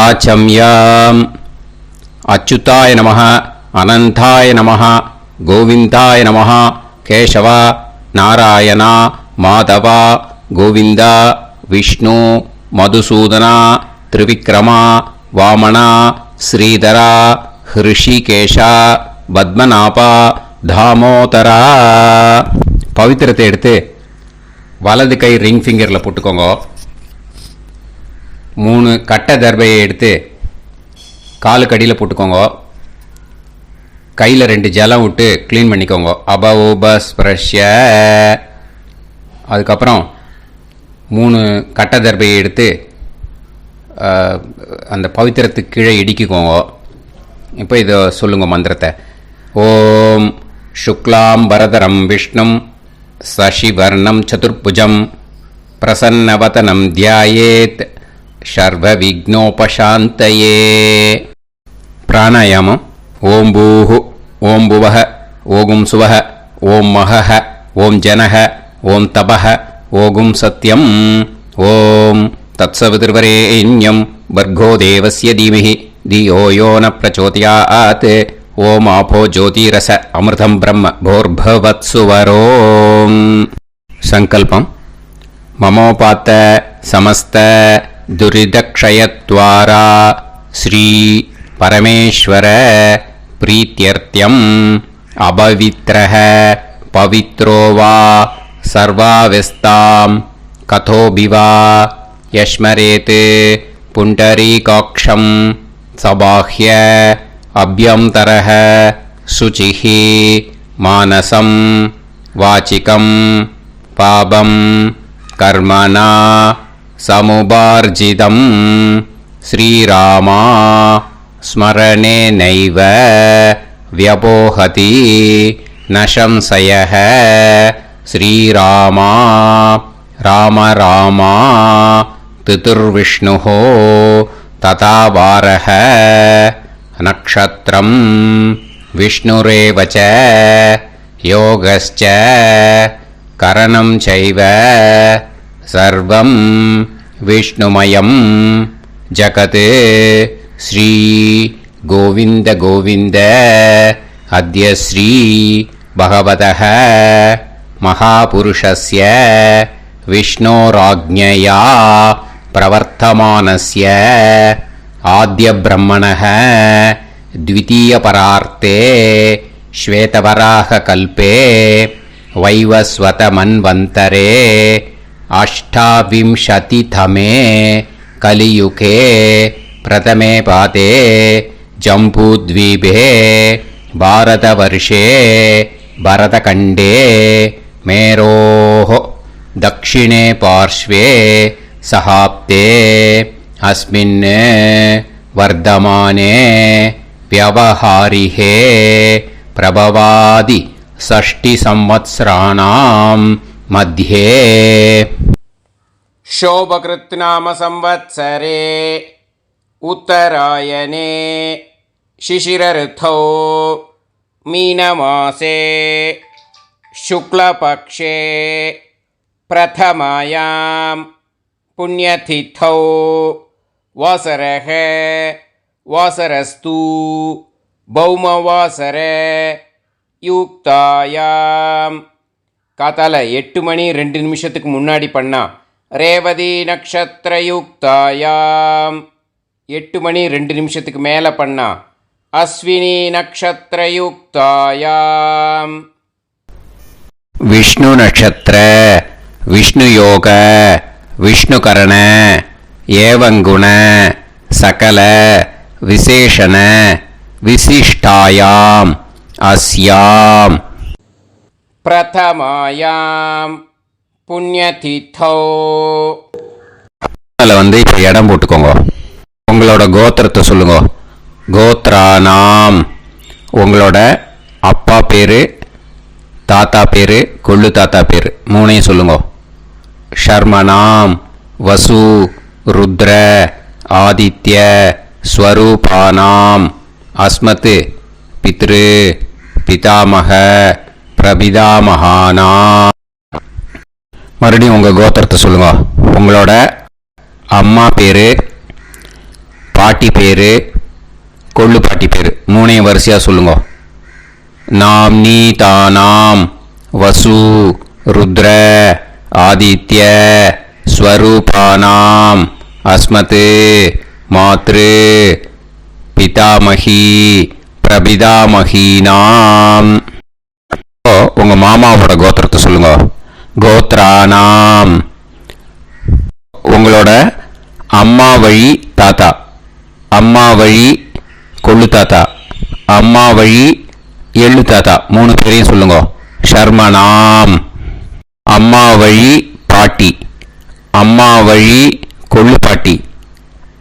ஆச்சம்யாம். அச்சுதாய நமः, அனந்தாய நமः, கோவிந்தாய நமः, கேசவ, நாராயணா, மாதவா, கோவிந்தா, விஷ்ணு, மதுசூதனா, திரிவிக்ரமா, வாமனா, ஸ்ரீதரா, ஹிருஷிகேஷா, பத்மநாபா, தாமோதரா. பவித்திரத்தை எடுத்து வலது கை ரிங் ஃபிங்கரில் போட்டுக்கோங்க. 3 கட்டை தர்பையை எடுத்து காலுக்கடியில் போட்டுக்கோங்க. கையில் 2 ஜலம் விட்டு க்ளீன் பண்ணிக்கோங்க. அபவோபஸ்பிரஷ்ய. அதுக்கப்புறம் 3 கட்டை தர்பையை எடுத்து அந்த பவித்திரத்துக்கு கீழே இடிக்கிக்கோங்க. இப்போ இதை சொல்லுங்க மந்திரத்தை. ஓம் சுக்லாம் வரதரம் விஷ்ணும் சசிவர்ணம் சதுர்புஜம் பிரசன்னவதனம் தியாயேத் சர்வ விக்னோபசாந்தயே. பிராணாயாமம். ஓம் பூஹு, ஓம் புவஹ, ஓகும் சுவஹ, ஓம் மஹஹ, ஓம் ஜனஹ, ஓம் தபஹ, ஓகும் சத்யம். ஓம் தத்சவிதுர்வரேண்யம் பர்கோ தேவஸ்ய தீமஹி தியோ யோ ந பிரச்சோதயாத். ஓம் ஆபோ ஜோதிரச அமிர்தம் பிரம்ம போர்பவத்சுவரோம். சங்கல்பம். மமோபாத்த சமஸ்த துரிதக்ஷயத்வாரா ஸ்ரீ பரமேஸ்வர பிரீத்யர்த்தியம் அபவித்ரஹ பவித்ரோ வா சர்வாவஸ்தாம் கதோபிவா யஸ்மரேத் புண்டரீகாக்ஷம் சபாஹ்ய அப்யந்தரஹ சுசிஹி மானசம் வாசிகம் பாபம் கர்மணா சமுபார்ஜிதம் ஸ்ரீராமா ஸ்மரணேனைவ வ்யபோஹதி நசம்சயஹ. ஸ்ரீராமா ராம ராமா திதுர்விஷ்ணுः ததா வாரஹ. நக்ஷத்ரம் விஷ்ணுரேவ ச யோகஸ்ச கரணம் சைவ சர்வம் விஷ்ணுமயம் ஜகத். ஸ்ரீ கோவிந்த கோவிந்த அத்ய ஸ்ரீ பகவதः மகாபுருஷஸ்ய விஷ்ணோராஜ்ஞயா பிரவர்த்தமானஸ்ய ஆத்ய பிரம்மணः த்விதீயபரார்த்தே ஸ்வேதவராக கல்பே வைவஸ்வத மன்வந்தரே அஷ்டாவிம்சதிதமே கலியுகே பிரதமே பாதே ஜம்பூத்வீபே பாரதவர்ஷே பரதகண்டே மேரோः தக்ஷிணே பார்ஷ்வே சஹாப்தே அஸ்மின் வர்தமானே व्यवहारिहे प्रभवादि 6 संवत्सराणां मध्ये. शोभकृत्नाम संवत्सरे उत्तरायणे शिशिरऋतौ मीनमासे शुक्लपक्षे प्रथमायां पुण्यतिथौ वासरः வாசரஸ்து பௌமவாசர யுக்தாயாம். காத்தால 8 மணி 2 நிமிஷத்துக்கு முன்னாடி பண்ணா ரேவதி நக்ஷத்திர யுக்தாயாம். 8 மணி 2 நிமிஷத்துக்கு மேலே பண்ணா அஸ்வினி நக்ஷத்திர யுக்தாயாம். விஷ்ணு நக்ஷத்திர விஷ்ணு யோக விஷ்ணுகரண ஏவங்குண சகல விசேஷண விசிஷ்டாயாம் அஸ்யாம் பிரதமாயாம் புண்ணியதிதோ. அதில் இப்போ இடம் போட்டுக்கோங்க. உங்களோட கோத்திரத்தை சொல்லுங்க. கோத்ரானாம். உங்களோட அப்பா பேர், தாத்தா பேர், கொள்ளு தாத்தா பேர் 3ஐயும் சொல்லுங்க. ஷர்மனாம் வசு ருத்ர ஆதித்ய ஸ்வரூபானாம் அஸ்மத் பித்ரு பிதாமக பிரபிதாமகானாம். மறுபடியும் உங்கள் கோத்திரத்தை சொல்லுங்க. உங்களோட அம்மா பேர், பாட்டி பேர், கொள்ளு பாட்டி பேர் மூணையும் வரிசையாக சொல்லுங்க. நாம் நீ தானாம் வசு ருத்ர ஆதித்ய ஸ்வரூபானாம் அஸ்மத் மாத்ரு பிதாமகி பிரபிதாமகீனாம். உங்கள் மாமாவோட கோத்திரத்தை சொல்லுங்க. கோத்ரானாம். உங்களோட அம்மா வழி தாத்தா, அம்மா வழி கொள்ளு தாத்தா, அம்மா வழி எள்ளு தாத்தா மூணு பேரையும் சொல்லுங்க. ஷர்மனாம். அம்மா வழி பாட்டி, அம்மா வழி கொள்ளு பாட்டி,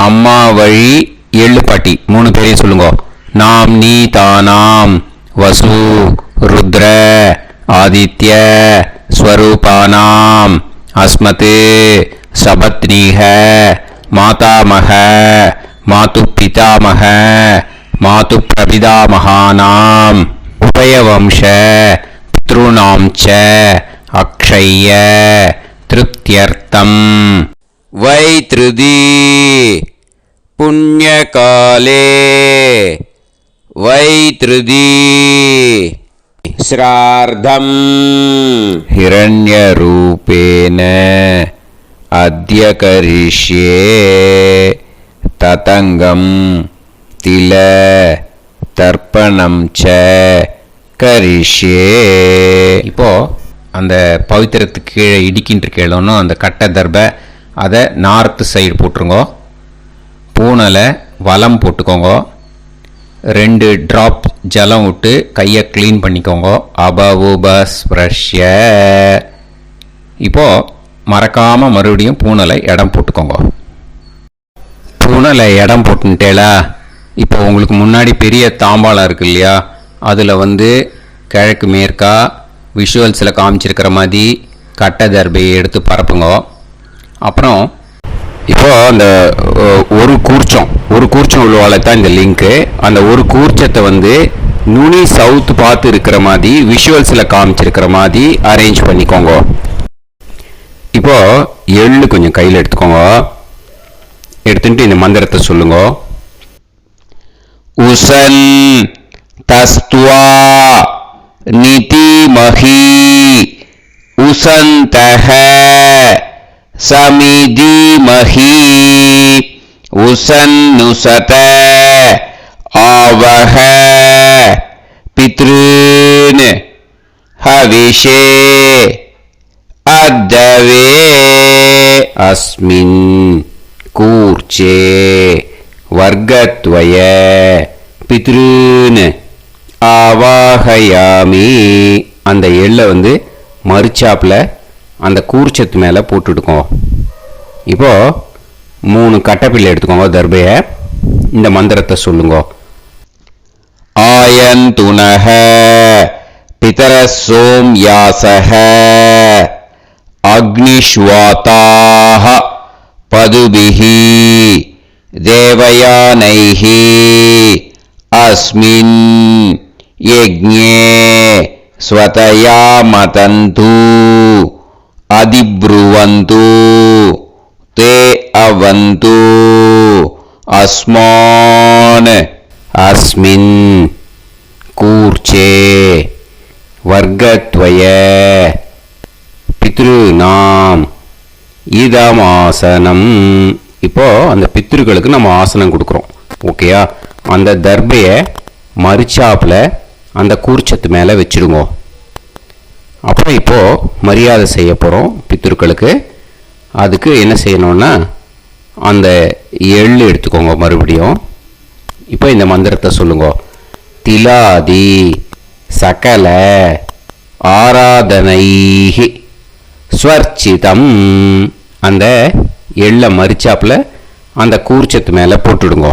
அம்மா வழி எள்ளு பாட்டி மூணு பேரையும் சொல்லுங்க. நாம் நீ தானாம் வசு ருத்ர ஆதித்ய ஸ்வரூபானாம் அஸ்மத் சபத்னீஹ மாதாமக மாது பிதாமக மாது பிரபிதாமகானாம் உபயவம்ச பித்ருணாம் ச அக்ஷய்ய திருப்தியர்த்தம். வைத்ருதி புண்ணியகாலே வைத்ருதி ஸ்ரார்த்தம் ஹிரண்யரூபேன அத்ய கரிஷ்யே ததங்கம் தில தர்ப்பணம் ச கரிஷ்யே. இப்போ அந்த பவித்திரத்துக்கு கீழே இடிக்கின்ற கீழே அந்த கட்டை தர்பை அதை நார்த்து சைடு போட்டுருங்கோ. பூனலை வலம் போட்டுக்கோங்க. 2 ட்ராப் ஜலம் விட்டு கையை க்ளீன் பண்ணிக்கோங்க. அபவுபஸ்ப்ரஷ்ய. இப்போது மறக்காமல் மறுபடியும் பூனலை இடம் போட்டுக்கோங்க. பூனலை இடம் போட்டுட்டேலா. இப்போ உங்களுக்கு முன்னாடி பெரிய தாம்பாளம் இருக்கு இல்லையா, அதில் கிழக்கு மேற்கா விஷுவல்ஸில் காமிச்சிருக்கிற மாதிரி கட்டை தர்பையை எடுத்து பரப்புங்க. அப்புறம் இப்போ அந்த ஒரு கூர்ச்சம் உள்ளவால தான் இந்த லிங்க்கு. அந்த ஒரு கூர்ச்சத்தை நுனி சவுத் பார்த்து இருக்கிற மாதிரி விஷுவல்ஸில் காமிச்சிருக்கிற மாதிரி அரேஞ்ச் பண்ணிக்கோங்க. இப்போ எள்ளு கொஞ்சம் கையில் எடுத்துக்கோங்க. எடுத்துட்டு இந்த மந்திரத்தை சொல்லுங்க. உசன் தஸ்துவா நிதிமஹி உசந்தஹ சமிதிமஹி உசன்னுசத ஆவஹ பித்ருன் ஹவிஷே அத்தவே அஸ்மின் கூர்ச்சே வர்க்கத்வய பித்ருன் ஆவாஹயாமி. அந்த எள்ளை மறுச்சாப்பில் அந்த கூர்ச்சத்து மேலே போட்டுடுக்கோங்க. இப்போது 3 கட்டைப்பிள்ளை எடுத்துக்கோங்க. தர்பையை இந்த மந்திரத்தை சொல்லுங்க. ஆயந்துனஹ பிதர சோம்யாசஹ அக்னிஷ்வாதாஹ பதுபிஹி தேவயானைஹி அஸ்மின் யஜ்ஞே ஸ்வதயா மதந்து அதிப்ருவந்து தே அவது அஸ்மான் அஸ்மின் கூர்ச்சே வர்க்கத்வய பித்ருநாம் இதமாசனம். இப்போ அந்த பித்ருக்களுக்கு நம்ம ஆசனம் கொடுக்குறோம். ஓகேயா? அந்த தர்பையை மறுச்சாப்பில் அந்த கூர்ச்சத்து மேலே வச்சுடுங்க. அப்புறம் இப்போது மரியாதை செய்ய போகிறோம் பித்ருக்களுக்கு. அதுக்கு என்ன செய்யணும்னா அந்த எள்ளு எடுத்துக்கோங்க. மறுபடியும் இப்போ இந்த மந்திரத்தை சொல்லுங்க. திலாதி சகல ஆராதனைஹி ஸ்வர்ச்சிதம். அந்த எள்ளை மரிச்சாப்பில் அந்த கூர்ச்சத்து மேலே போட்டுடுங்க.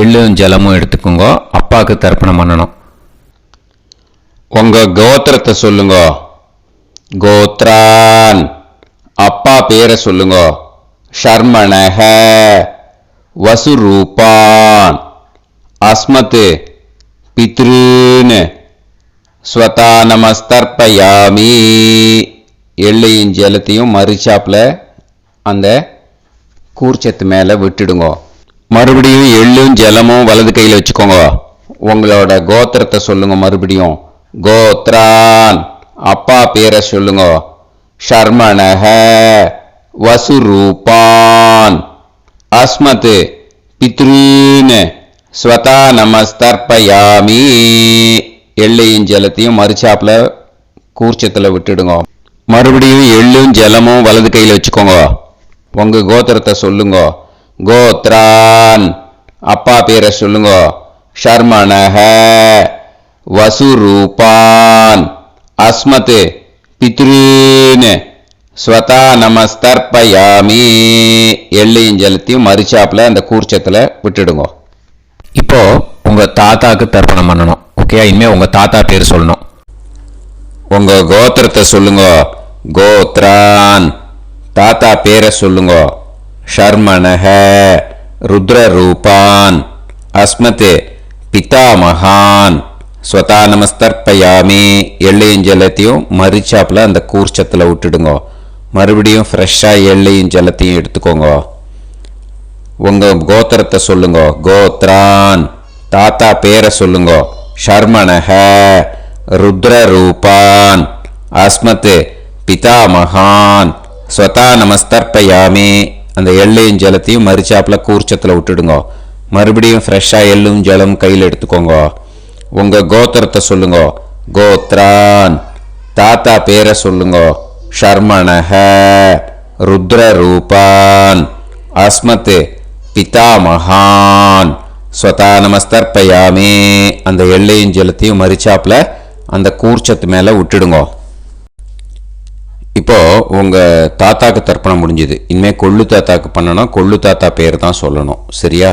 எள்ளும் ஜலமும் எடுத்துக்கோங்க. அப்பாவுக்கு தர்ப்பணம் பண்ணணும். உங்கள் கோத்திரத்தை சொல்லுங்க. கோத்ரான். அப்பா பேரை சொல்லுங்க. ஷர்மணஹ வசுரூபான் அஸ்மத் பித்ருன் ஸ்வதா நமஸ்தர்ப்பயாமி. எள்ளையும் ஜலத்தையும் மறுச்சாப்பில் அந்த கூர்ச்சத்து மேலே விட்டுடுங்க. மறுபடியும் எள்ளும் ஜலமும் வலது கையில் வச்சுக்கோங்க. உங்களோட கோத்திரத்தை சொல்லுங்க. மறுபடியும் கோத்ரான், அப்பா பேரை சொல்லுங்க. ஷர்மணஹ, வசுரூபான், அஸ்மத், பித்ருன், ஸ்வதா நமஸ்தர்ப்பயாமி. எள்ளையும் ஜலத்தையும் மறுச்சாப்புல கூர்ச்சத்தில் விட்டுடுங்க. மறுபடியும் எள்ளும் ஜலமும் வலது கையில் வச்சுக்கோங்க. உங்க கோத்திரத்தை சொல்லுங்க. கோத்ரான், அப்பா பேரை சொல்லுங்க. ஷர்மணஹ, வசுரூபான், அஸ்மத், பித்ருன், ஸ்வதா நமஸ்தர்ப்பயாமி. எள்ளையும் ஜலத்தையும் மறுச்சாப்புல அந்த கூர்ச்சத்தில் விட்டுடுங்க. இப்போ உங்க தாத்தாக்கு தர்ப்பணம் பண்ணணும். ஓகே, இனிமே உங்க தாத்தா பேர் சொல்லணும். உங்க கோத்திரத்தை சொல்லுங்க. கோத்ரான், தாத்தா பேரை சொல்லுங்க. ஷர்மணஹ, ருத்ரரூபான், அஸ்மத், பிதாமகான், ஸ்வதா நமஸ்தர்ப்பயாமி. எள்ளையும் ஜலத்தையும் மறுச்சாப்புல அந்த கூர்ச்சத்தில் விட்டுடுங்க. மறுபடியும் ஃப்ரெஷ்ஷாக எள்ளையும் ஜலத்தையும் எடுத்துக்கோங்க. உங்க கோத்திரத்தை சொல்லுங்க. கோத்ரான், தாத்தா பேரை சொல்லுங்க. ஷர்மணஹ, ருத்ரரூபான், அஸ்மத், பிதாமகான், ஸ்வதா நமஸ்தர்ப்பயாமி. அந்த எள்ளையும் ஜலத்தையும் மறுச்சாப்புல கூர்ச்சத்தில் விட்டுடுங்க. மறுபடியும் ஃப்ரெஷ்ஷாக எள்ளும் ஜலம் கையில் எடுத்துக்கோங்க. உங்க கோத்திரத்தை சொல்லுங்க. கோத்ரான், தாத்தா பேரை சொல்லுங்க. ஷர்மணஹ, ருத்ரரூபான், அஸ்மத், பிதாமகான், ஸ்வதா நமஸ்தர்ப்பயாமி. அந்த எள்ளையும் ஜலத்தையும் மறுச்சாப்புல அந்த கூர்ச்சத்து மேலே விட்டுடுங்க. இப்போ உங்க தாத்தாக்கு தர்ப்பணம் முடிஞ்சுது. இனிமேல் கொள்ளு தாத்தாக்கு பண்ணணும். கொள்ளு தாத்தா பேர் தான் சொல்லணும். சரியா?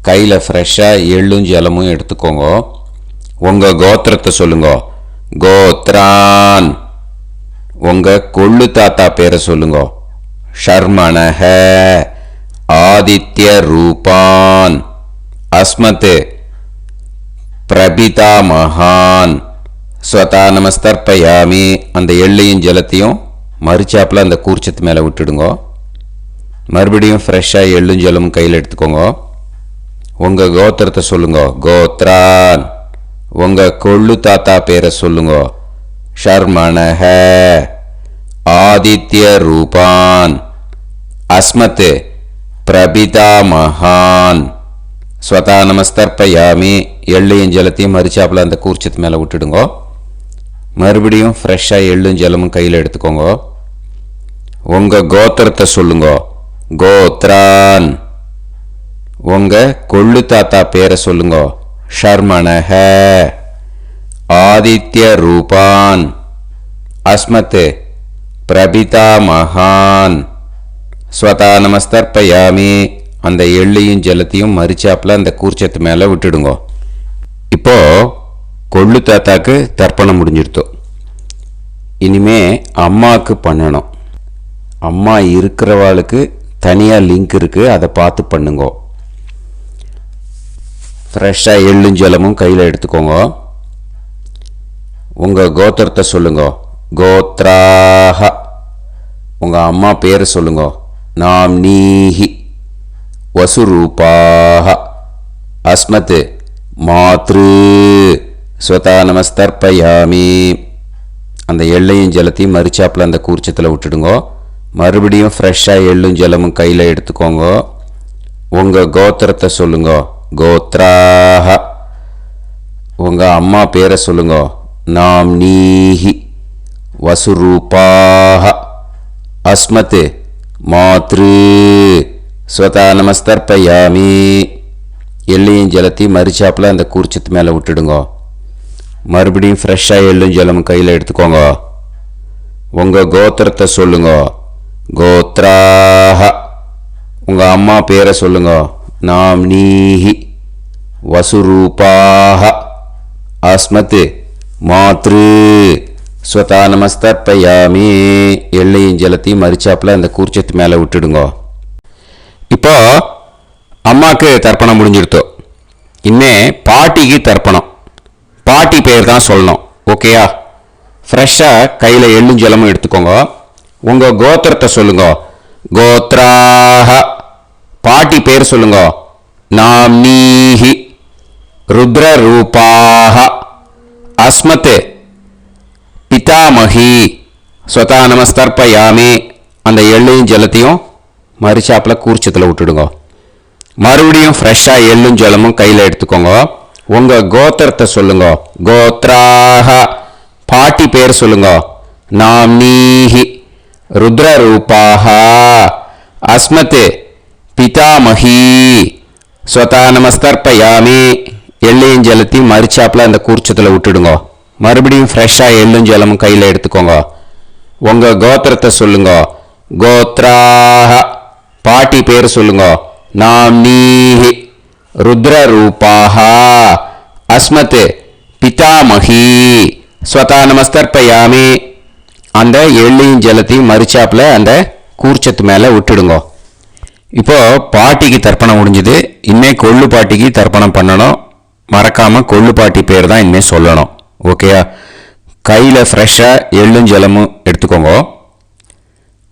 கையில் ஃப்ரெஷ்ஷாக எள்ளும் ஜலமும் எடுத்துக்கோங்க. உங்க கோத்திரத்தை சொல்லுங்க. கோத்ரான், உங்க கொள்ளு தாத்தா பேரை சொல்லுங்க. ஷர்மணஹ, ஆதித்ய ரூபான், அஸ்மத், பிரபிதாமகான், ஸ்வதா நமஸ்தர்ப்பயாமி. அந்த எள்ளையும் ஜலத்தையும் மறுச்சாப்புல அந்த கூர்ச்சத்து மேலே விட்டுடுங்க. மறுபடியும் ஃப்ரெஷ்ஷாக எள்ளும் ஜலமும் கையில் எடுத்துக்கோங்க. உங்கள் கோத்திரத்தை சொல்லுங்க. கோத்ரான், உங்கள் கொள்ளு தாத்தா பேரை சொல்லுங்க. ஷர்மணஹ, ஆதித்ய ரூபான், அஸ்மத், பிரபிதாமகான், ஸ்வதா நமஸ்தர்ப்பயாமி. எள்ளையும் ஜலத்தையும் மறுச்சாப்புல அந்த கூர்ச்சத்து மேலே விட்டுடுங்க. மறுபடியும் ஃப்ரெஷ்ஷாக எள்ளும் ஜலமும் கையில் எடுத்துக்கோங்க. உங்கள் கோத்திரத்தை சொல்லுங்க. கோத்ரான், உங்கள் கொள்ளு தாத்தா பேரை சொல்லுங்க. ஷர்மணஹ, ஆதித்ய ரூபான், அஸ்மத், பிரபிதாமகான், ஸ்வதா நமஸ்தர்ப்பயாமி. அந்த எள்ளையும் ஜலத்தையும் மறுச்சாப்புல அந்த கூர்ச்சத்து மேலே விட்டுடுங்க. இப்போ கொள்ளு தாத்தாக்கு தர்ப்பணம் முடிஞ்சிருத்தோம். இனிமே அம்மாவுக்கு பண்ணணும். அம்மா இருக்கிறவாளுக்கு தனியாக லிங்க் இருக்குது, அதை பார்த்து பண்ணுங்க. ஃப்ரெஷ்ஷாக எள்ளும் ஜலமும் கையில் எடுத்துக்கோங்க. உங்கள் கோத்திரத்தை சொல்லுங்க. கோத்ராஹ, உங்கள் அம்மா பேர் சொல்லுங்க. நாம்னீஹி, வசுரூபாஹ, அஸ்மத், மாத்ரு, ஸ்வதா நமஸ்தர்ப்பயாமி. அந்த எள்ளையும் ஜலத்தையும் மறுச்சாப்புல அந்த கூர்ச்சத்தில் விட்டுடுங்க. மறுபடியும் ஃப்ரெஷ்ஷாக எள்ளும் ஜலமும் கையில் எடுத்துக்கோங்க. உங்கள் கோத்திரத்தை சொல்லுங்க. கோத்ராஹ, உங்கள் அம்மா பேரை சொல்லுங்க. நாம்னீஹி, வசுரூபாஹ, அஸ்மத், மாத்ரு, ஸ்வதா நமஸ்தர்ப்பயாமி. எள்ளையும் ஜலத்தையும் மறுச்சாப்புல அந்த கூர்ச்சத்து மேலே விட்டுடுங்க. மறுபடியும் ஃப்ரெஷ்ஷாக எள்ளும் ஜலமும் கையில் எடுத்துக்கோங்க. உங்கள் கோத்திரத்தை சொல்லுங்க. கோத்ராஹ, உங்கள் அம்மா பேரை சொல்லுங்க. நாம்னீஹி, வசுரூபாஹ, அஸ்மத், மாத்ரு, ஸ்வதா நமஸ்தர்ப்பயாமி. எள்ளையும் ஜலத்தையும் மறுச்சாப்புல அந்த கூர்ச்சத்து மேலே விட்டுடுங்க. இப்போ அம்மாவுக்கு தர்ப்பணம் முடிஞ்சிருத்தோ. இன்னே பாட்டிக்கு தர்ப்பணம். பாட்டி பேர் தான் சொல்லணும். ஓகேயா? ஃப்ரெஷ்ஷாக கையில் எள்ளும் ஜலமும் எடுத்துக்கோங்க. உங்கள் கோத்திரத்தை சொல்லுங்க. கோத்ராஹ, பாட்டி பேர் சொல்லுங்க. நாம்னீஹி ருத்ரரூபாஹ அஸ்மத் பிதாமகி ஸ்வதா நமஸ்தர்ப்பயாமி. அந்த எள்ளையும் ஜலத்தையும் மறுச்சாப்பில் கூர்ச்சத்தில் விட்டுடுங்க. மறுபடியும் ஃப்ரெஷ்ஷாக எள்ளும் ஜலமும் கையில் எடுத்துக்கோங்க. உங்கள் கோத்திரத்தை சொல்லுங்க. கோத்ராஹ பாட்டி பேர் சொல்லுங்க. நாம்னீஹி ருத்ரரூபாஹ அஸ்மத் பிதாமகி ஸ்வதா நமஸ்தர்ப்பயாமி. எள்ளையும் ஜலத்தையும் மறுச்சாப்பில் அந்த கூர்ச்சத்தில் விட்டுடுங்க. மறுபடியும் ஃப்ரெஷ்ஷாக எள்ளும் ஜலமும் கையில் எடுத்துக்கோங்க. உங்கள் கோத்திரத்தை சொல்லுங்க. கோத்ராஹ பாட்டி பேர் சொல்லுங்க. நாம்னீஹி ருத்ரரூபாஹ அஸ்மத் பிதாமகி ஸ்வதா நமஸ்தர்ப்பயாமி. அந்த எள்ளையும் ஜலத்தையும் மறுச்சாப்பில் அந்த கூர்ச்சத்து மேலே விட்டுடுங்க. இப்போ பாட்டிக்கு தர்ப்பணம் முடிஞ்சது. இனிமே கொள்ளு பாட்டிக்கு தர்ப்பணம் பண்ணணும். மறக்காமல் கொள்ளு பாட்டி பேர் தான் இனிமேல் சொல்லணும். ஓகேயா? கையில் ஃப்ரெஷ்ஷாக எள்ளும் ஜலமும் எடுத்துக்கோங்க.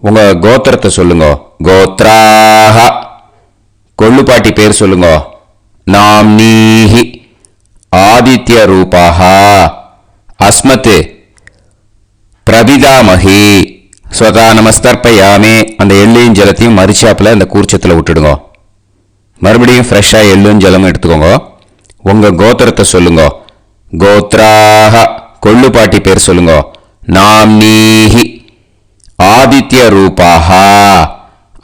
உங்கள் கோத்திரத்தை சொல்லுங்க. கோத்ராஹ கொள்ளுப்பாட்டி பேர் சொல்லுங்க. நாம்னீஹி ஆதித்ய ரூபாஹ அஸ்மத் பிரபிதாமகி ஸ்வதா நமஸ்தர்ப்பயாமி. அந்த எள்ளையும் ஜலத்தையும் மறுச்சாப்பில் அந்த கூர்ச்சத்தில் விட்டுடுங்க. மறுபடியும் ஃப்ரெஷ்ஷாக எள்ளும் ஜலமும் எடுத்துக்கோங்க. உங்கள் கோத்திரத்தை சொல்லுங்க. கோத்ராஹ கொள்ளுப்பாட்டி பேர் சொல்லுங்க. நாம்னீஹி ஆதித்ய ரூபாஹ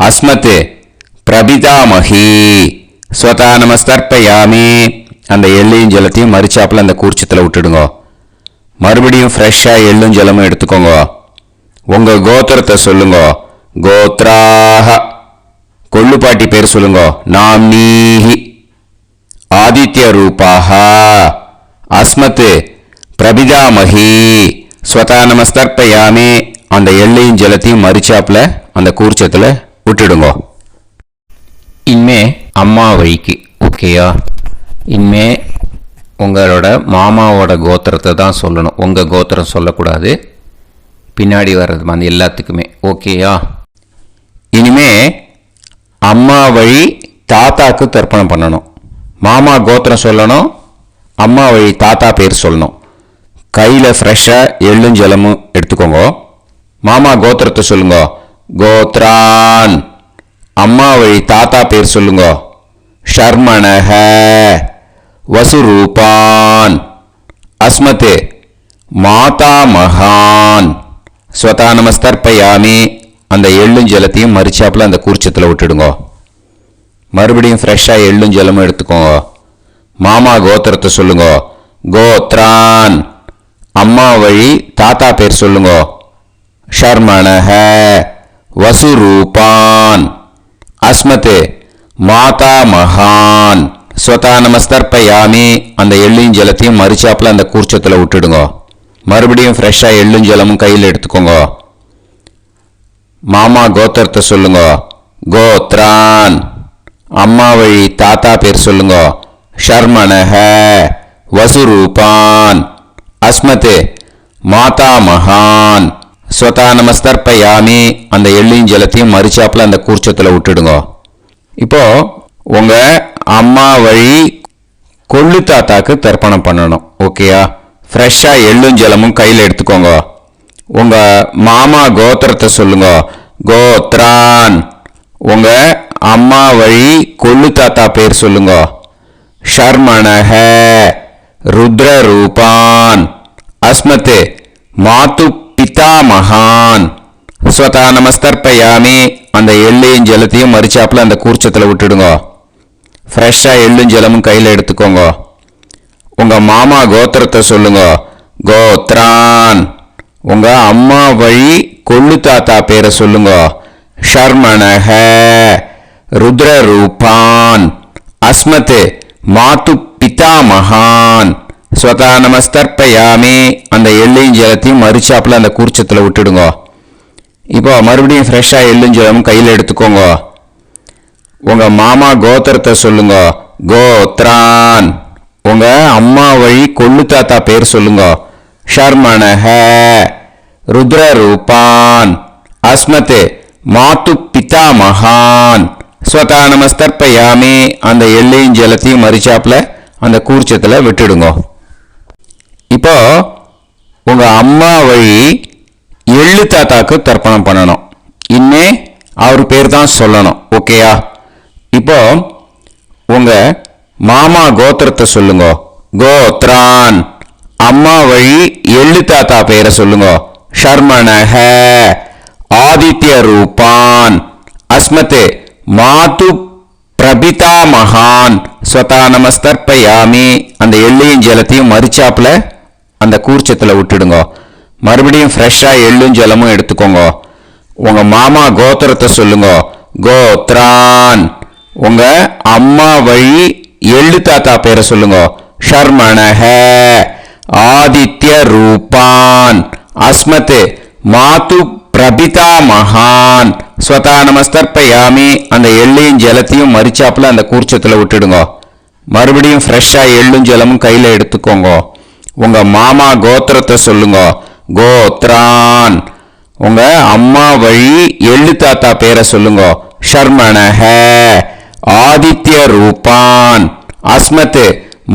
அஸ்மத் பிரபிதாமகி ஸ்வதா நமஸ்தர்ப்பயாமி. அந்த எள்ளையும் ஜலத்தையும் மறுச்சாப்பில் அந்த கூர்ச்சத்தில் விட்டுடுங்க. மறுபடியும் ஃப்ரெஷ்ஷாக எள்ளும் ஜலமும் எடுத்துக்கோங்க. உங்கள் கோத்திரத்தை சொல்லுங்க. கோத்ராஹ கொள்ளுப்பாட்டி பேர் சொல்லுங்க. நாம்னீஹி ஆதித்ய ரூபாஹ அஸ்மத் பிரபிதாமகி ஸ்வதா நமஸ்தர்ப்பயாமி. அந்த எள்ளையும் ஜலத்தையும் மறுச்சாப்பில் அந்த கூர்ச்சத்தில் விட்டுடுங்க. இனிமே அம்மா வழிக்கு. ஓகேயா? இனிமே உங்களோட மாமாவோட கோத்திரத்தை தான் சொல்லணும். உங்கள் கோத்திரம் சொல்லக்கூடாது. பின்னாடி வர்றது அந்த எல்லாத்துக்குமே. ஓகேயா? இனிமே அம்மா வழி தாத்தாக்கு தர்ப்பணம் பண்ணணும். மாமா கோத்திரம் சொல்லணும். அம்மா வழி தாத்தா பேர் சொல்லணும். கையில் ஃப்ரெஷ்ஷாக எள்ளும் ஜலமும் எடுத்துக்கோங்க. மாமா கோத்திரத்தை சொல்லுங்க. கோத்ரான் அம்மா வழி தாத்தா பேர் சொல்லுங்க. ஷர்மணஹ வசுரூபான் அஸ்மத் மாதா மகான் ஸ்வதா நமஸ்தர்ப்பயாமி. அந்த எள்ளும் ஜலத்தையும் மறுச்சாப்பில் அந்த கூர்ச்சத்தில் விட்டுடுங்க. மறுபடியும் ஃப்ரெஷ்ஷாக எள்ளும் ஜலமும் எடுத்துக்கோங்க. மாமா கோத்திரத்தை சொல்லுங்க. கோத்ரான் அம்மா வழி தாத்தா பேர் சொல்லுங்க. ஷர்மணஹ வசுரூபான் அஸ்மத் மாதா மகான் ஸ்வதா நமஸ்தர்ப்பயாமி. அந்த எள்ளையும் ஜலத்தையும் மறுச்சாப்பில் அந்த கூர்ச்சத்தில் விட்டுடுங்க. மறுபடியும் ஃப்ரெஷ்ஷாக எள்ளும் ஜலமும் கையில் எடுத்துக்கோங்க. மாமா கோத்திரத்தை சொல்லுங்க. கோத்ரான் அம்மா வழி தாத்தா பேர் சொல்லுங்க. ஷர்மணஹ வசுரூபான் அஸ்மத் மாதா மகான் ஸ்வதா நமஸ்தர்ப்பயாமி. அந்த எள்ளையும் ஜலத்தையும் மறுச்சாப்பில் அந்த கூர்ச்சத்தில் விட்டுடுங்க. இப்போ உங்கள் அம்மா வழி கொள்ளு தாத்தாக்கு தர்ப்பணம் பண்ணணும். ஓகேயா? ஃப்ரெஷ்ஷாக எள்ளும் ஜலமும் கையில் எடுத்துக்கோங்க. உங்கள் மாமா கோத்திரத்தை சொல்லுங்க. கோத்ரான் உங்கள் அம்மா வழி கொள்ளு தாத்தா பேர் சொல்லுங்க. ஷர்மணஹ ருத்ரரூபான் அஸ்மத் மாது பிதாமகான் ஸ்வதா நமஸ்தர்ப்பயாமி. அந்த எள்ளையும் ஜலத்தையும் மறுச்சாப்பில் அந்த கூர்ச்சத்தில் விட்டுடுங்க. ஃப்ரெஷ்ஷாக எள்ளும் ஜலமும் கையில் எடுத்துக்கோங்க. உங்கள் மாமா கோத்திரத்தை சொல்லுங்க. கோத்ரான் உங்கள் அம்மா வழி கொள்ளு தாத்தா பேரை சொல்லுங்க. ஷர்மணஹ ருத்ரரூபான் அஸ்மத் மாது பிதாமகான் ஸ்வதா நமஸ்தர்ப்பயாமி. அந்த எள்ளையும் ஜலத்தையும் மறுச்சாப்பில் அந்த கூர்ச்சத்தில் விட்டுடுங்க. இப்போ மறுபடியும் ஃப்ரெஷ்ஷாக எள்ளும் ஜலமும் கையில் எடுத்துக்கோங்க. உங்கள் மாமா கோத்திரத்தை சொல்லுங்க. கோத்ரான் உங்கள் அம்மா வழி கொள்ளு தாத்தா பேர் சொல்லுங்க. ஷர்மணஹ ருத்ரரூபான் அஸ்மத் மாது பிதாமகான் ஸ்வதானமஸ்தர்ப்பயாமி அந்த எள்ளையும் ஜலத்தையும் மறிச்சாப்புல அந்த கூர்ச்சத்தில் விட்டுடுங்க. இப்போ உங்க அம்மா வழி எள்ளு தாத்தாக்கு தர்ப்பணம் பண்ணணும். இன்னே அவர் பேர் தான் சொல்லணும். ஓகேயா? இப்போ உங்க மாமா கோத்திரத்தை சொல்லுங்க. கோத்ரான். அம்மா வழி எள்ளு தாத்தா பேரை சொல்லுங்க. ஷர்மணஹ ஆதித்ய ரூபான் அஸ்மதே மாது பிரபிதா மகான் ஸ்வதானமஸ்தர்ப்பயாமி அந்த எள்ளையும் ஜலத்தையும் மறிச்சாப்புல அந்த கூர்ச்சத்தில் விட்டுடுங்க. மறுபடியும் ஃப்ரெஷ்ஷாக எள்ளும் ஜலமும் எடுத்துக்கோங்க. உங்க மாமா கோத்திரத்தை சொல்லுங்க. கோத்ரான். உங்க அம்மா வழி எள்ளு தாத்தா பேரை சொல்லுங்க. ஷர்மணஹ ஆதித்ய ரூபான் அஸ்மத் மாது பிரபிதா மகான் ஸ்வதானமஸ்தர்ப்பயாமி அந்த எள்ளையும் ஜலத்தையும் மறிச்சாப்புல அந்த கூர்ச்சத்தில் விட்டுடுங்க. மறுபடியும் ஃப்ரெஷ்ஷாக எள்ளும் ஜலமும் கையில் எடுத்துக்கோங்க. உங்க மாமா கோத்திரத்தை சொல்லுங்க. கோத்ரான். உங்க அம்மா வழி எள்ளு தாத்தா பேரை சொல்லுங்க. ஷர்மணஹ ஆதித்ய ரூபான் அஸ்மத்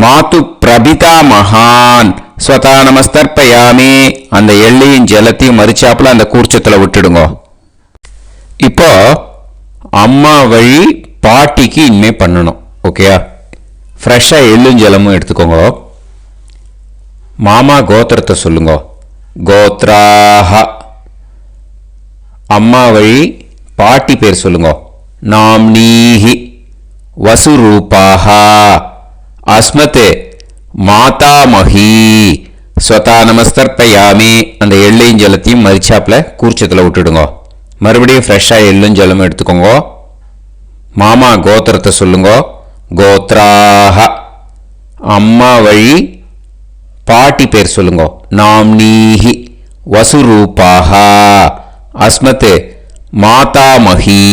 மாது பிரபிதா மகான் ஸ்வதானமஸ்தர்ப்பயாமி அந்த எள்ளையும் ஜலத்தையும் மறிச்சாப்புல அந்த கூர்ச்சத்தில் விட்டுடுங்க. இப்போ அம்மா வழி பாட்டிக்கு இனிமே பண்ணணும். ஓகேயா? ஃப்ரெஷ்ஷாக எள்ளும் ஜலமும் எடுத்துக்கோங்க. மாமா கோத்திரத்தை சொல்லுங்க. கோத்ராஹ. அம்மா வழி பாட்டி பேர் சொல்லுங்க. நாம்னீஹி வசுரூபாஹ அஸ்மத் மாதாமஹி ஸ்வதானமஸ்தர்ப்பயாமி அந்த எள்ளையும் ஜலத்தையும் மறிச்சாப்புல கூர்ச்சத்தில் விட்டுடுங்க. மறுபடியும் ஃப்ரெஷ்ஷாக எள்ளும் ஜலமும் எடுத்துக்கோங்க. மாமா கோத்திரத்தை சொல்லுங்க. கோத்ராஹ. அம்மா வழி பாட்டி பேர் சொல்லுங்க. நாம்னீஹி வசுரூபாஹ அஸ்மத் மாதாமஹி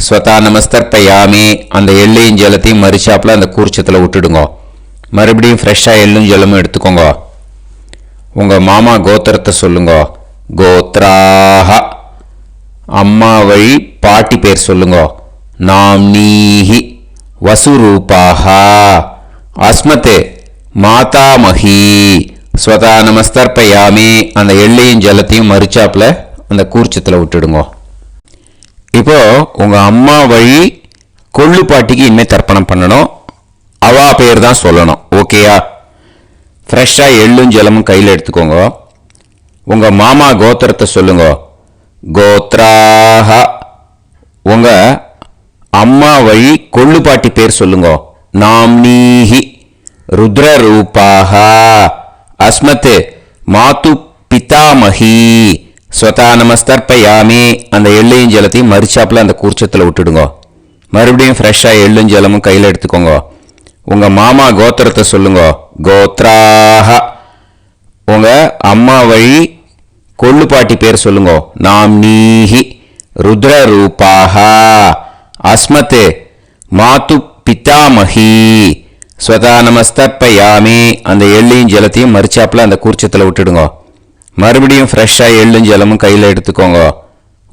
ஸ்வதானமஸ்தர்ப்பயாமி அந்த எள்ளையும் ஜலத்தையும் மறிச்சாப்புல அந்த கூர்ச்சத்தில் விட்டுடுங்க. மறுபடியும் ஃப்ரெஷ்ஷாக எள்ளும் ஜலமும் எடுத்துக்கோங்க. உங்க மாமா கோத்திரத்தை சொல்லுங்க. கோத்ராஹ. அம்மா வழி பாட்டி பேர் சொல்லுங்க. நாம்னீஹி வசுரூபாஹ அஸ்மத் மாதாமஹி ஸ்வதானமஸ்தர்ப்பயாமி அந்த எள்ளையும் ஜலத்தையும் மறிச்சாப்புல அந்த கூர்ச்சத்தில் விட்டுடுங்க. இப்போ உங்க அம்மா வழி கொள்ளு பாட்டிக்கு இனிமேல் தர்ப்பணம் பண்ணணும். அவா பேர் தான் சொல்லணும். ஓகேயா? ஃப்ரெஷ்ஷாக எள்ளும் ஜலமும் கையில் எடுத்துக்கோங்க. உங்க மாமா கோத்திரத்தை சொல்லுங்க. கோத்ராஹ. உங்க அம்மா வழி கொள்ளு பாட்டி பேர் சொல்லுங்க. நாம்னீஹி ருத்ரரூபாஹ அஸ்மத் மாது பிதாமஹி ஸ்வதானமஸ்தர்ப்பயாமி அந்த எள்ளையும் ஜலத்தையும் மறிச்சாப்புல அந்த கூர்ச்சத்தில் விட்டுடுங்க. மறுபடியும் ஃப்ரெஷ்ஷாக எள்ளும் ஜலமும் கையில் எடுத்துக்கோங்க. உங்க மாமா கோத்திரத்தை சொல்லுங்க. கோத்ராஹ. உங்க அம்மா வழி கொள்ளு பாட்டி பேர் சொல்லுங்க. நாம்னீஹி ருத்ரரூபாஹ அஸ்மத் மாது பிதாமஹி ஸ்வதானமஸ்தர்ப்பயாமி அந்த எள்ளையும் ஜலத்தையும் மறிச்சாப்புல அந்த கூர்ச்சத்தில் விட்டுடுங்க. மறுபடியும் ஃப்ரெஷ்ஷாக எள்ளும் ஜலமும் கையில் எடுத்துக்கோங்க.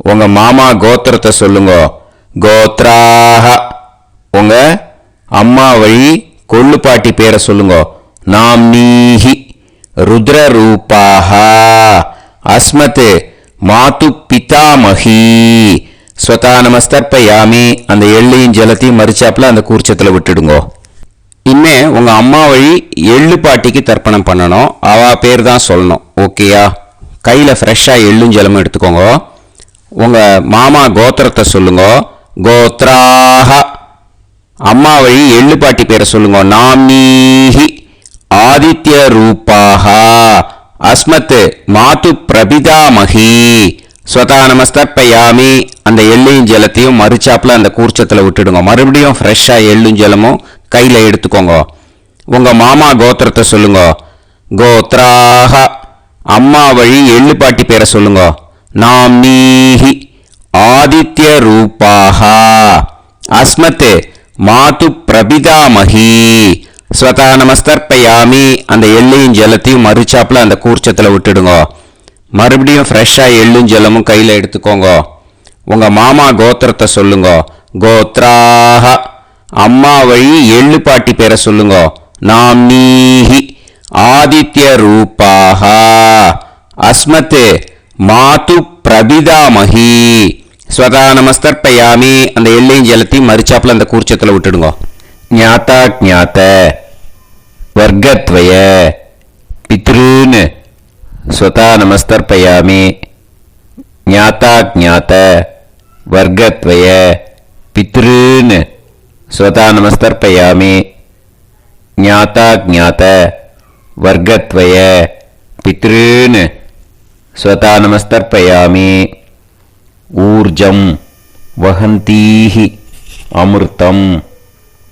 உங்க மாமா கோத்திரத்தை சொல்லுங்க. கோத்ராஹ. உங்க அம்மா வழி கொள்ளு பாட்டி பேரை சொல்லுங்க. நாம்னீஹி ருத்ரரூபாஹ அஸ்மத் மாது பிதாமஹி ஸ்வதானமஸ்தர்ப்பயாமி அந்த எள்ளையும் ஜலத்தையும் மறிச்சாப்புல அந்த கூர்ச்சத்தில் விட்டுடுங்க. இனிமே உங்க அம்மா வழி எள்ளு பாட்டிக்கு தர்ப்பணம் பண்ணணும். அவா பேர் தான் சொல்லணும். ஓகேயா? கையில் ஃப்ரெஷ்ஷாக எள்ளும் ஜலமும் எடுத்துக்கோங்க. உங்க மாமா கோத்திரத்தை சொல்லுங்க. கோத்ராஹ. அம்மா வழி எள்ளு பாட்டி பேரை சொல்லுங்க. நாம்னீஹி ஆதித்ய ரூபாஹ அஸ்மத் மாது பிரபிதாமஹி ஸ்வதானமஸ்தர்ப்பயாமி அந்த எள்ளையும் ஜலத்தையும் மறிச்சாப்புல அந்த கூர்ச்சத்தில் விட்டுடுங்க. மறுபடியும் ஃப்ரெஷ்ஷாக எள்ளும் ஜலமும் கையில் எடுத்துக்கோங்க. உங்க மாமா கோத்திரத்தை சொல்லுங்க. கோத்ராஹ. அம்மா வழி எள்ளு பாட்டி பேரை சொல்லுங்க. நாம்னீஹி ஆதித்ய ரூபாஹ அஸ்மத் மாது பிரபிதாமஹி ஸ்வதானமஸ்தர்ப்பயாமி அந்த எள்ளையும் ஜலத்தையும் மறிச்சாப்புல அந்த கூர்ச்சத்தில் விட்டுடுங்க. மறுபடியும் ஃப்ரெஷ்ஷாக எள்ளும் ஜலமும் கையில் எடுத்துக்கோங்க. உங்க மாமா கோத்திரத்தை சொல்லுங்க. கோத்ராஹ. அம்மா வழி எள்ளு பாட்டி பேரை சொல்லுங்க. நாம்னீஹி ஆதித்ய ரூபாஹ. அஸ்மத் மாது பிரபிதாமஹி. ஸ்வதா நமஸ்தர்ப்பயாமி. அந்த எள்ளையும் ஜலத்தையும் மரிச்சாப்புல அந்த கூர்ச்சத்தில் விட்டுடுங்க. ஞாதா ஜாத்த வர்க்கத்வய பித்ருன் ஸ்வதா நமஸ்தர்ப்பயாமி. ஞாதா ஜாத்த வர்க்கத்வய பித்ருன் ஸ்வதா நமஸ்தர்ப்பயாமி. ஞாதா ஜாத்த வர்க்கத்வய பித்ருன் ஸ்வதா நமஸ்தர்ப்பயாமி. ஊர்ஜம் வஹந்தீஹி அமிர்தம்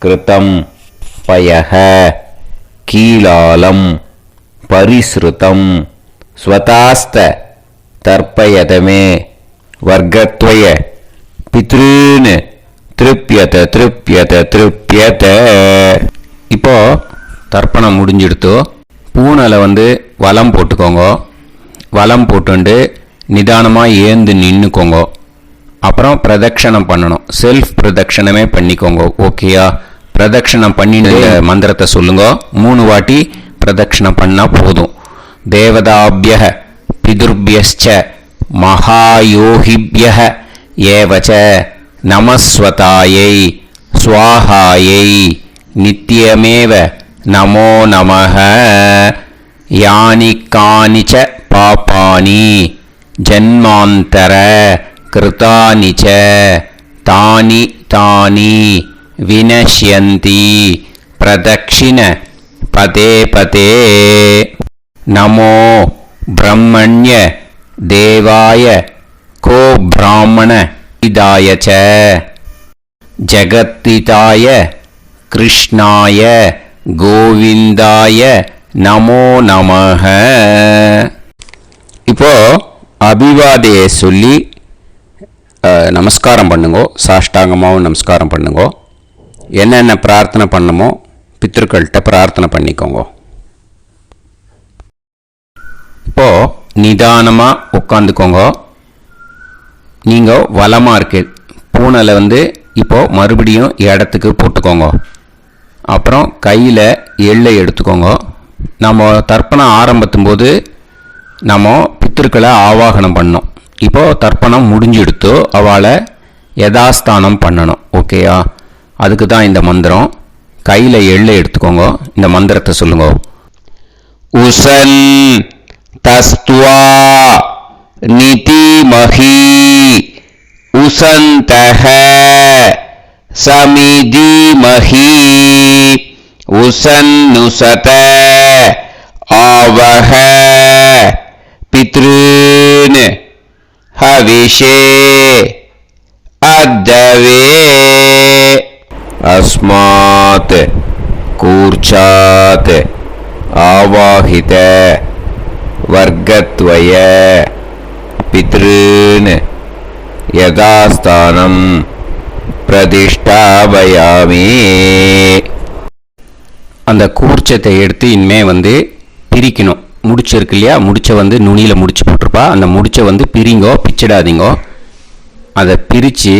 கிருதம் பயஹ கீலாலம் பரிஸ்ருதம் ஸ்வதாஸ்த தர்ப்பயதமே வர்க்கத்வய பித்ருன் திருப்யத திருப்யத திருப்யத. இப்போ தர்ப்பணம் முடிஞ்சிடுத்தோ. பூனலை வலம் போட்டுக்கோங்க. வலம் போட்டுண்டு நிதானமாக ஏந்து நின்றுக்கோங்க. அப்புறம் பிரதட்சணம் பண்ணணும். செல்ஃப் பிரதட்சணமே பண்ணிக்கோங்க. ஓகேயா? பிரதட்சணம் பண்ணிட்டு மந்திரத்தை சொல்லுங்க. 3 வாட்டி பிரதட்சணம் பண்ணால் போதும். தேவதாபிய பிதுர்பியஸ்ச மகாயோகிபிய ஏவச்ச நமஸ்வதாயை ஸ்வாஹாயை நித்யமேவ நமோ நமஹ. யானி கானிச்ச பாபானி ஜன்மாந்தர கிருதானி ச தானி தானி வினஷ்யந்தி பிரதக்ஷிண பதே பதே. நமோ பிரம்மண்ய தேவாய கோ பிராமண இதாய ச ஜகத்திதாய கிருஷ்ணாய கோவிந்தாய நமோ நமஹ. இப்போ அபிவாதையை சொல்லி நமஸ்காரம் பண்ணுங்கோ. சாஷ்டாங்கமாகவும் நமஸ்காரம் பண்ணுங்கோ. என்னென்ன பிரார்த்தனை பண்ணமோ பித்ருக்கள்கிட்ட பிரார்த்தனை பண்ணிக்கோங்க. இப்போ நிதானமாக உட்காந்துக்கோங்க. நீங்கள் வலமாக இருக்கு பூனலை இப்போ மறுபடியும் இடத்துக்கு போட்டுக்கோங்க. அப்புறம் கையில் எள்ளை எடுத்துக்கோங்க. நம்ம தர்ப்பணம் ஆரம்பித்தும் போது நம்ம பித்திருக்களை ஆவாகனம் பண்ணோம். இப்போது தர்ப்பணம் முடிஞ்செடுத்து அவளை யதாஸ்தானம் பண்ணணும். ஓகேயா? அதுக்கு தான் இந்த மந்திரம். கையில் எள்ளை எடுத்துக்கோங்க. இந்த மந்திரத்தை சொல்லுங்க. உசன் தஸ்துவா நிதிமஹி உசந்தஹ சமிதிமஹி உசன்னுசத ஆவஹ பித்ருன் ஹவிஷே அத்தவே. அஸ்மாத் கூர்ச்சாத் ஆவாஹித வர்க்கத்வய பித்ருன் யதாஸ்தானம் பிரதிஷ்டாபயாமி. அந்த கூர்ச்சத்தை எடுத்து இனிமே பிரிக்கணும். முடிச்சிருக்கு இல்லையா? முடிச்சை நுனியில் முடிச்சு போட்டிருப்பா. அந்த முடிச்சை பிரிங்கோ, பிச்சிடாதீங்கோ. அதை பிரித்து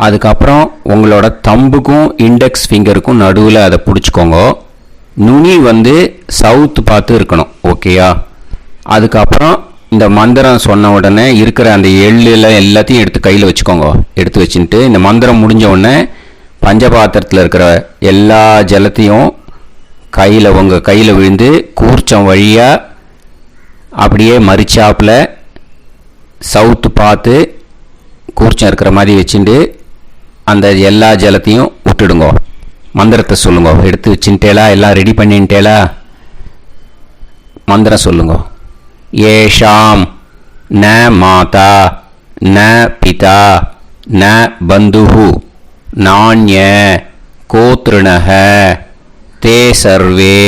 அதுக்கப்புறம் உங்களோட தம்புக்கும் இண்டெக்ஸ் ஃபிங்கருக்கும் நடுவில் அதை பிடிச்சிக்கோங்க. நுனி சவுத்து பார்த்து இருக்கணும். ஓகேயா? அதுக்கப்புறம் இந்த மந்திரம் சொன்ன உடனே இருக்கிற அந்த எள்ளில் எல்லாத்தையும் எடுத்து கையில் வச்சுக்கோங்க. எடுத்து வச்சுட்டு இந்த மந்திரம் முடிஞ்ச உடனே பஞ்சபாத்திரத்தில் இருக்கிற எல்லா ஜலத்தையும் உங்கள் கையில் விழுந்து கூர்ச்சம் வழியாக அப்படியே மரிச்சாப்பில் சவுத்து பார்த்து கூர்ச்சம் இருக்கிற மாதிரி வச்சுட்டு அந்த எல்லா ஜலத்தையும் விட்டுடுங்க. மந்திரத்தை சொல்லுங்க. எடுத்து வச்சுட்டேலா? எல்லாம் ரெடி பண்ணிட்டேலா? மந்திரம் சொல்லுங்க. ஏஷாம் ந மாதா ந பிதா ந பந்துஹு நாண்ய கோத்ருணஹ தே சர்வே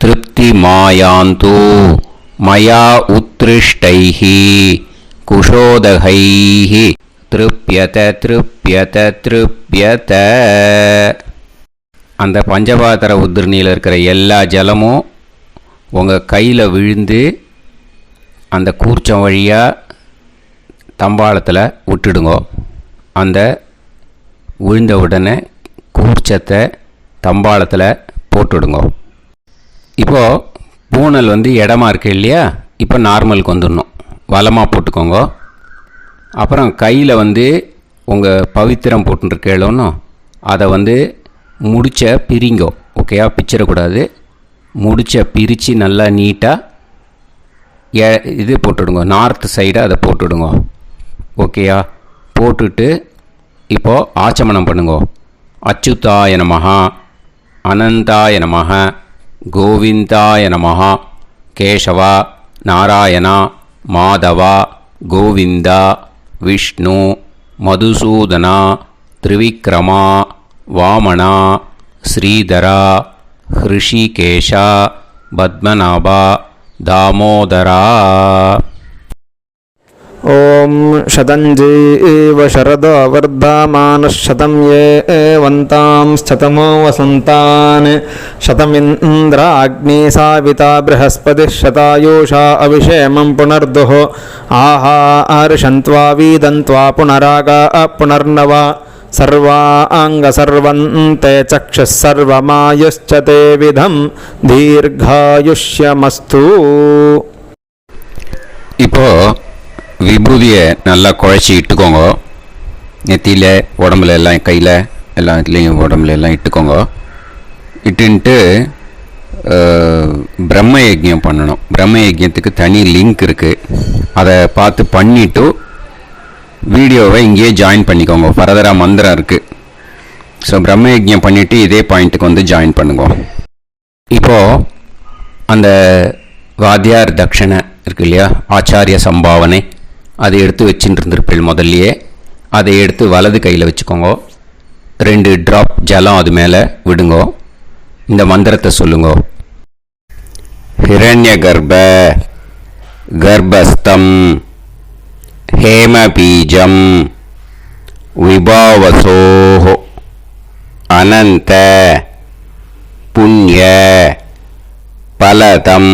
திருப்தி மாயாந்து மயா உத்ருஷ்டைஹி குஷோதகைஹி திருப்யத திருப்யத திருப்யத. அந்த பஞ்சபாத்திர உதிரணியில் இருக்கிற எல்லா ஜலமும் உங்கள் கையில் விழுந்து அந்த கூர்ச்சம் வழியாக தம்பாளத்தில் விட்டுடுங்க. அந்த விழுந்த உடனே கூர்ச்சத்தை தம்பாளத்தில் போட்டுவிடுங்க. இப்போது பூனல் இடமா இருக்கு இல்லையா, இப்போ நார்மலுக்கு வந்துடணும். வலமாக போட்டுக்கோங்க. அப்புறம் கையில் உங்கள் பவித்திரம் போட்டுருக்கேளோன்னு அதை முடிச்ச பிரிங்கோ. ஓகேயா, பிச்சிடக்கூடாது. முடிச்ச பிரித்து நல்லா நீட்டாக இது போட்டுடுங்க, நார்த் சைடு அதை போட்டுவிடுங்க. ஓகேயா, போட்டுட்டு இப்போது ஆச்சமனம் பண்ணுங்க. அச்சுதாய நமஹ, அனந்தாய நமஹ, கோவிந்தாய நமஹ, கேசவா, நாராயணா, மாதவா, கோவிந்தா, விஷ்ணு, மதுசூதனா, திரிவிக்ரமா, வாமனா, ஸ்ரீதரா, ஹிருஷிகேஷா, பத்மநாபா, தாமோதரா. ஓம் शतञ्जीव शरदो वर्धमानः शतं ये एवन्तां शतमो वसन्तान् शतमिन्द्राग्नी साविता बृहस्पतिः शतायुषा अभिषेमं पुनर्दुः आहार्षन्त्वा वीदन्त्वा पुनरागा पुनर्नवा सर्वाङ्गसर्वन्ते चक्षुः सर्वमायुश्च ते विधं दीर्घायुष्यमस्तु. இப்போது விபூதியை நல்லா குழச்சி இட்டுக்கோங்க. நெத்தியில், உடம்புல எல்லாம், கையில் எல்லாம் இதுலேயும் உடம்புல எல்லாம் இட்டுக்கோங்க. இட்டுன்ட்டு பிரம்ம யஜ்யம் பண்ணணும். பிரம்ம யஜ்யத்துக்கு தனி லிங்க் இருக்குது, அதை பார்த்து பண்ணிவிட்டு வீடியோவை இங்கேயே ஜாயின் பண்ணிக்கோங்க. ஃபர்தராக மந்திரம் இருக்குது. ஸோ பிரம்ம யஜ்யம் பண்ணிவிட்டு இதே பாயிண்ட்டுக்கு ஜாயின் பண்ணுங்க. இப்போது அந்த வாத்தியார் தட்சணை இருக்கு இல்லையா, ஆச்சாரிய சம்பாவனை, அதை எடுத்து வச்சுட்டு இருந்திருப்பேன் முதல்லையே. அதை எடுத்து வலது கையில் வச்சுக்கோங்க. 2 ட்ராப் ஜலம் அது மேலே விடுங்கோ. இந்த மந்திரத்தை சொல்லுங்க. ஹிரண்ய கர்ப்ப கர்ப்பஸ்தம் ஹேமபீஜம் விபாவசோஹ அனந்த புண்ணிய பலதம்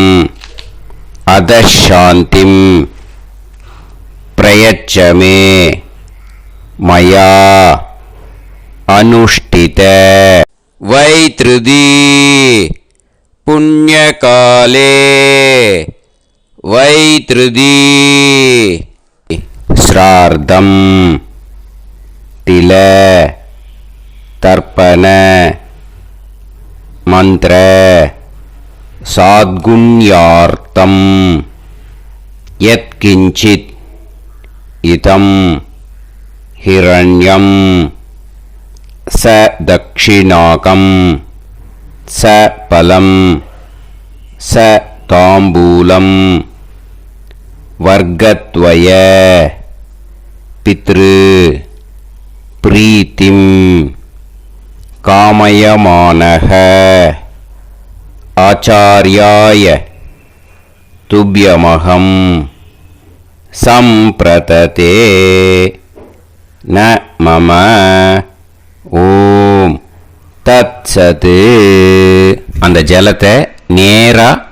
அதசாந்திம் பிரயச்சமே மயா அனுஷ்டித வைத்ருதி புண்ணியகாலே வைத்ருதி ஸ்ரார்த்தம் தில தர்ப்பண மந்திர சாத்குண்யார்த்தம் யத்கிஞ்சித் இதம் ஹிரண்யம் ச தக்ஷிணாகம் ச பலம் ச தாம்பூலம் வர்க்கத்வய பித்ரு பிரீத்திம் காமயமானஹ ஆச்சார்யாய துப்யமகம் சம்பிரததே ந மம ஓம் தத்சத். அந்த ஜலத்தை நேராக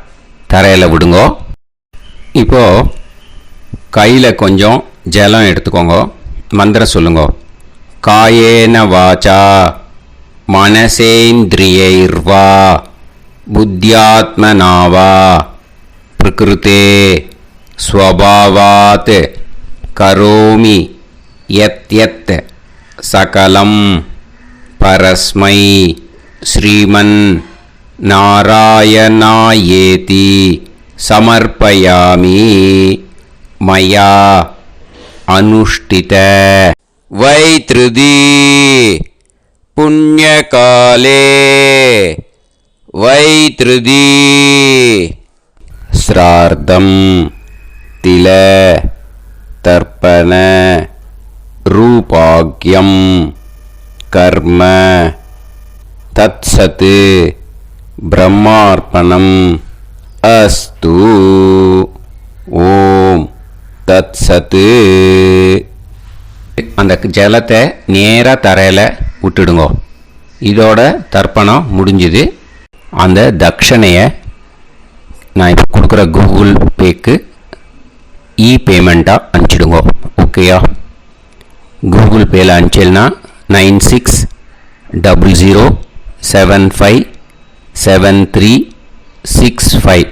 தரையில் விடுங்கோ. இப்போது கையில் கொஞ்சம் ஜலம் எடுத்துக்கோங்க. மந்திரம் சொல்லுங்க. காயேன வாச்சா மனசேந்திரியைர்வா புத்தியாத்மனாவா பிரகிருதே ஸ்வபாவாத் கரோமி யத் யத் சகலம் பரஸ்மை ஸ்ரீமன் நாராயணாயேதி சமர்ப்பயாமி மயா அனுஷ்டித வைத்ருதி புண்ணியகாலே வைத்ருதி ஸ்ரார்த்தம் தில தர்ப்பண ரூபாக்யம் கர்ம தத்சத் பிரம்மார்ப்பணம் அஸ்து. ஓம் தத்சத். அந்த ஜலத்தை நேராக தரையில் விட்டுடுங்க. இதோட தர்ப்பணம் முடிஞ்சுது. அந்த தட்சணையை நான் இப்போ கொடுக்குற கூகுள் பேக்கு பேமெண்ட்டாக அனுப்பிச்சிடுங்க. ஓகேயா, கூகுள் பேயில் அனுப்பிச்சல்னா 9600757365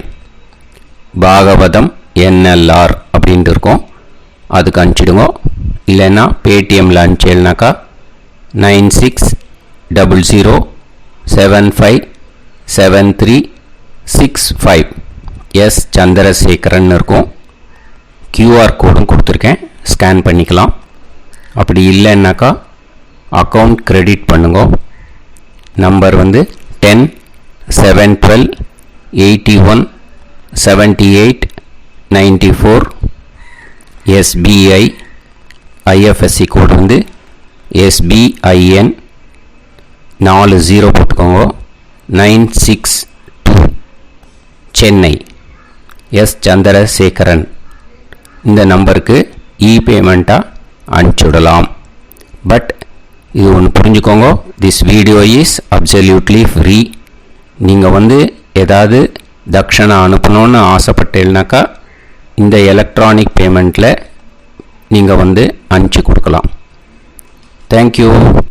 பாகவதம் NLR அப்படின்ட்டு இருக்கும். அதுக்கு அனுப்பிச்சிடுங்க. இல்லைன்னா பேடிஎம்மில் அனுப்பிச்சேல்னாக்கா 9600757365 எஸ் சந்திரசேகரன் இருக்கும். QR கோடும் கொடுத்துருக்கேன், ஸ்கேன் பண்ணிக்கலாம். அப்படி இல்லைன்னாக்கா அக்கௌண்ட் கிரெடிட் பண்ணுங்க. நம்பர் வந்து 10-7-12-81-78-94. SBI IFSC கோடு வந்து SBIN 40 போட்டுக்கோங்க. 962 சென்னை. எஸ் சந்திரசேகரன் இந்த நம்பருக்கு இபேமெண்ட்டாக அனுப்பிச்சுடலாம். பட் இது ஒன்று புரிஞ்சுக்கோங்க, this video is absolutely free. நீங்கள் வந்து ஏதாவது தட்சணை அனுப்பணுன்னு ஆசைப்பட்டேன்னாக்கா இந்த எலக்ட்ரானிக் பேமெண்ட்டில் நீங்கள் வந்து அனுப்பிச்சி கொடுக்கலாம். தேங்க்யூ.